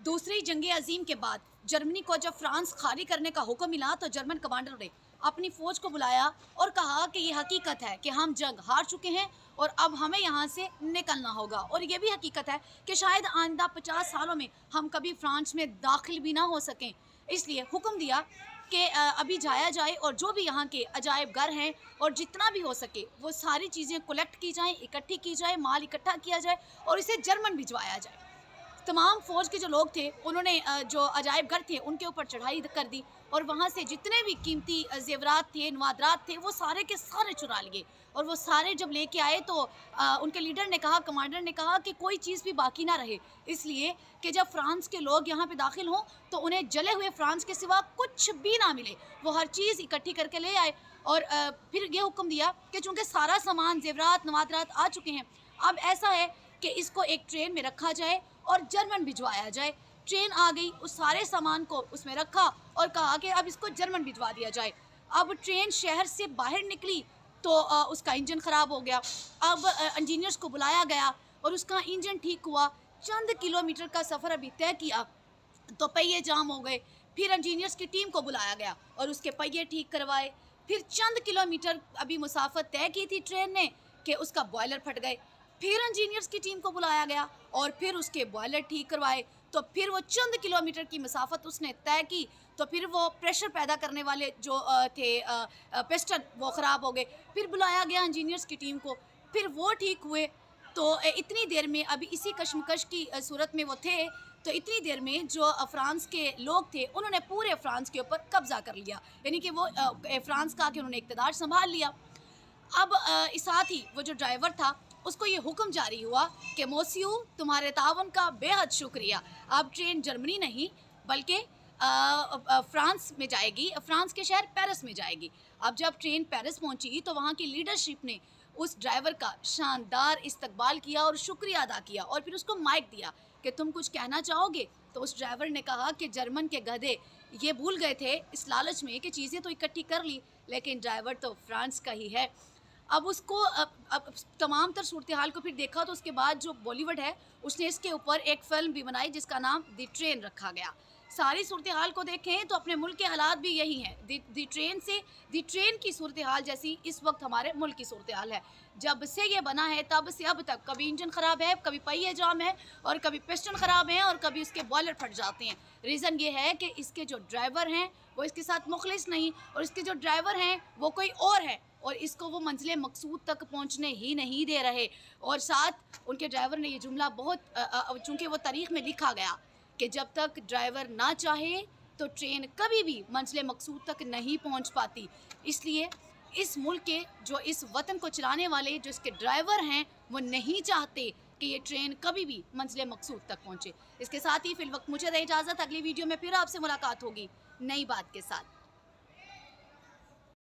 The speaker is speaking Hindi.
दूसरी जंग अजीम के बाद जर्मनी को जब फ्रांस खाली करने का हुक्म मिला तो जर्मन कमांडर ने अपनी फ़ौज को बुलाया और कहा कि ये हकीकत है कि हम जंग हार चुके हैं और अब हमें यहाँ से निकलना होगा। और ये भी हकीकत है कि शायद आइंदा 50 सालों में हम कभी फ्रांस में दाखिल भी ना हो सकें। इसलिए हुक्म दिया कि अभी जाया जाए और जो भी यहाँ के अजायब घर हैं और जितना भी हो सके वो सारी चीज़ें कलेक्ट की जाएँ, इकट्ठी की जाए, माल इकट्ठा किया जाए और इसे जर्मन भिजवाया जाए। तमाम फ़ौज के जो लोग थे उन्होंने जो अजायब घर थे उनके ऊपर चढ़ाई कर दी और वहाँ से जितने भी कीमती ज़ेवरात थे, नवादरात थे, वो सारे के सारे चुरा लिए। और वो सारे जब लेके आए तो उनके लीडर ने कहा, कमांडर ने कहा कि कोई चीज़ भी बाकी ना रहे, इसलिए कि जब फ्रांस के लोग यहाँ पे दाखिल हों तो उन्हें जले हुए फ्रांस के सिवा कुछ भी ना मिले। वो हर चीज़ इकट्ठी करके ले आए और फिर ये हुक्म दिया कि चूँकि सारा सामान ज़ेवरात नवादरात आ चुके हैं, अब ऐसा है कि इसको एक ट्रेन में रखा जाए और जर्मन भिजवाया जाए। ट्रेन आ गई, उस सारे सामान को उसमें रखा और कहा कि अब इसको जर्मन भिजवा दिया जाए। अब ट्रेन शहर से बाहर निकली तो उसका इंजन ख़राब हो गया। अब इंजीनियर्स को बुलाया गया और उसका इंजन ठीक हुआ। चंद किलोमीटर का सफ़र अभी तय किया तो पहिए जाम हो गए। फिर इंजीनियर्स की टीम को बुलाया गया और उसके पहिए ठीक करवाए। फिर चंद किलोमीटर अभी मुसाफत तय की थी ट्रेन ने कि उसका बॉयलर फट गए। फिर इंजीनियर्स की टीम को बुलाया गया और फिर उसके बॉयलर ठीक करवाए। तो फिर वो चंद किलोमीटर की मसाफत उसने तय की तो फिर वो प्रेशर पैदा करने वाले जो थे पिस्टन वो ख़राब हो गए। फिर बुलाया गया इंजीनियर्स की टीम को, फिर वो ठीक हुए। तो इतनी देर में अभी इसी कशमकश की सूरत में वो थे, तो इतनी देर में जो फ्रांस के लोग थे उन्होंने पूरे फ्रांस के ऊपर कब्ज़ा कर लिया, यानी कि वो फ्रांस का कि उन्होंने इक़्तिदार संभाल लिया। अब इस साथ ही वो जो ड्राइवर था उसको ये हुक्म जारी हुआ कि मोसियो, तुम्हारे तावन का बेहद शुक्रिया। अब ट्रेन जर्मनी नहीं बल्कि फ्रांस में जाएगी, फ्रांस के शहर पेरिस में जाएगी। अब जब ट्रेन पेरिस पहुंची तो वहाँ की लीडरशिप ने उस ड्राइवर का शानदार इस्तकबाल किया और शुक्रिया अदा किया और फिर उसको माइक दिया कि तुम कुछ कहना चाहोगे। तो उस ड्राइवर ने कहा कि जर्मन के गधे ये भूल गए थे इस लालच में कि चीज़ें तो इकट्ठी कर ली, लेकिन ड्राइवर तो फ्रांस का ही है। अब उसको अब तमाम तर सूरत हाल को फिर देखा तो उसके बाद जो बॉलीवुड है उसने इसके ऊपर एक फ़िल्म भी बनाई जिसका नाम दी ट्रेन रखा गया। सारी सूरत हाल को देखें तो अपने मुल्क के हालात भी यही हैं। दी ट्रेन की सूरत हाल जैसी इस वक्त हमारे मुल्क की सूरत हाल है। जब से ये बना है तब से अब तक कभी इंजन ख़राब है, कभी पहिए जाम है और कभी पिस्टन ख़राब है और कभी उसके बॉयलर फट जाते हैं। रीज़न ये है कि इसके जो ड्राइवर हैं वो इसके साथ मुखलिस नहीं और इसके जो ड्राइवर हैं वो कोई और है और इसको वो मंजिल मकसूद तक पहुंचने ही नहीं दे रहे। और साथ उनके ड्राइवर ने ये जुमला बहुत चूँकि वो तारीख़ में लिखा गया कि जब तक ड्राइवर ना चाहे तो ट्रेन कभी भी मंजिल मकसूद तक नहीं पहुंच पाती। इसलिए इस मुल्क के जो इस वतन को चलाने वाले जो इसके ड्राइवर हैं वो नहीं चाहते कि ये ट्रेन कभी भी मंजिल मकसूद तक पहुंचे। इसके साथ ही फिलवक्त मुझे दे इजाज़त, अगली वीडियो में फिर आपसे मुलाकात होगी नई बात के साथ।